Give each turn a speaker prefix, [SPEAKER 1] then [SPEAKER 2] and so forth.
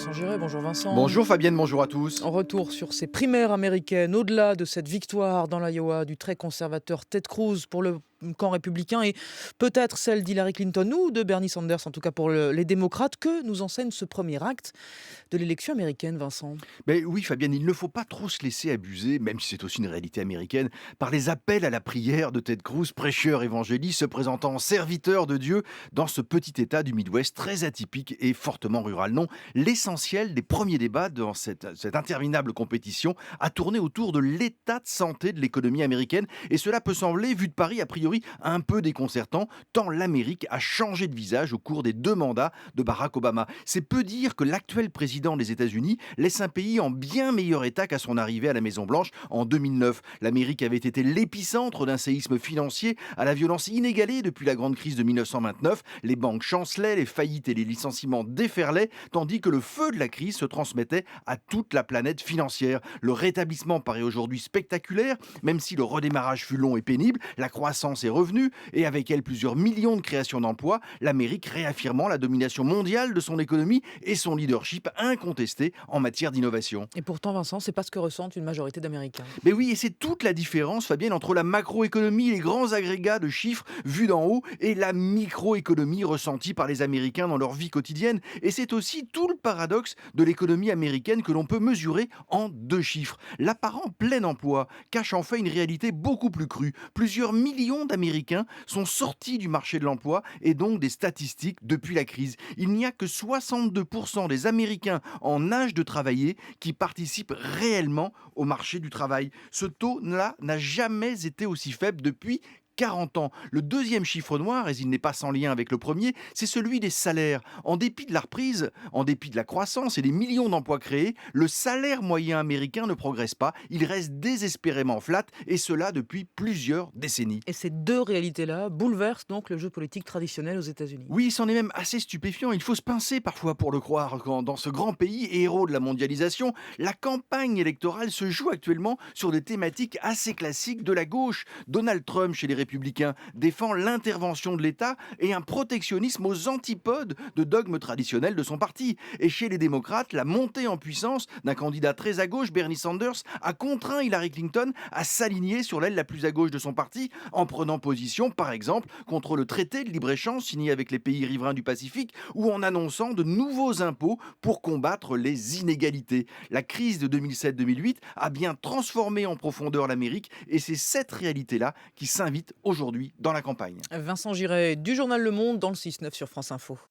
[SPEAKER 1] Vincent Giret. Bonjour Vincent.
[SPEAKER 2] Bonjour Fabienne, bonjour à tous.
[SPEAKER 1] En retour sur ces primaires américaines, au-delà de cette victoire dans l'Iowa du très conservateur Ted Cruz pour le camp républicain et peut-être celle d'Hillary Clinton ou de Bernie Sanders, en tout cas pour les démocrates, que nous enseigne ce premier acte de l'élection américaine, Vincent?
[SPEAKER 2] Mais oui Fabienne, il ne faut pas trop se laisser abuser, même si c'est aussi une réalité américaine, par les appels à la prière de Ted Cruz, prêcheur évangéliste se présentant en serviteur de Dieu dans ce petit état du Midwest très atypique et fortement rural. Non, l'essentiel des premiers débats dans cette interminable compétition a tourné autour de l'état de santé de l'économie américaine et cela peut sembler, vu de Paris, a priori un peu déconcertant, tant l'Amérique a changé de visage au cours des 2 mandats de Barack Obama. C'est peu dire que l'actuel président des États-Unis laisse un pays en bien meilleur état qu'à son arrivée à la Maison-Blanche en 2009. L'Amérique avait été l'épicentre d'un séisme financier à la violence inégalée depuis la grande crise de 1929. Les banques chancelaient, les faillites et les licenciements déferlaient, tandis que le feu de la crise se transmettait à toute la planète financière. Le rétablissement paraît aujourd'hui spectaculaire, même si le redémarrage fut long et pénible, la croissance est revenue et avec elle plusieurs millions de créations d'emplois, l'Amérique réaffirmant la domination mondiale de son économie et son leadership incontesté en matière d'innovation.
[SPEAKER 1] Et pourtant, Vincent, c'est pas ce que ressentent une majorité d'Américains.
[SPEAKER 2] Mais oui, et c'est toute la différence, Fabienne, entre la macroéconomie, les grands agrégats de chiffres vus d'en haut, et la microéconomie ressentie par les Américains dans leur vie quotidienne. Et c'est aussi tout le paradoxe de l'économie américaine que l'on peut mesurer en 2 chiffres. L'apparent plein emploi cache en fait une réalité beaucoup plus crue. Plusieurs millions d'Américains sont sortis du marché de l'emploi et donc des statistiques depuis la crise. Il n'y a que 62% des Américains en âge de travailler qui participent réellement au marché du travail. Ce taux-là n'a jamais été aussi faible depuis 40 ans. Le deuxième chiffre noir, et il n'est pas sans lien avec le premier, c'est celui des salaires. En dépit de la reprise, en dépit de la croissance et des millions d'emplois créés, le salaire moyen américain ne progresse pas. Il reste désespérément flat, et cela depuis plusieurs décennies.
[SPEAKER 1] Et ces deux réalités-là bouleversent donc le jeu politique traditionnel aux États-Unis.
[SPEAKER 2] Oui, c'en est même assez stupéfiant. Il faut se pincer parfois pour le croire. Quand, dans ce grand pays, héros de la mondialisation, la campagne électorale se joue actuellement sur des thématiques assez classiques de la gauche. Donald Trump, chez les Républicains, défend l'intervention de l'État et un protectionnisme aux antipodes de dogmes traditionnels de son parti. Et chez les démocrates, la montée en puissance d'un candidat très à gauche, Bernie Sanders, a contraint Hillary Clinton à s'aligner sur l'aile la plus à gauche de son parti en prenant position, par exemple, contre le traité de libre-échange signé avec les pays riverains du Pacifique ou en annonçant de nouveaux impôts pour combattre les inégalités. La crise de 2007-2008 a bien transformé en profondeur l'Amérique et c'est cette réalité-là qui s'invite aujourd'hui dans la campagne.
[SPEAKER 1] Vincent Giret du journal Le Monde dans le 6-9 sur France Info.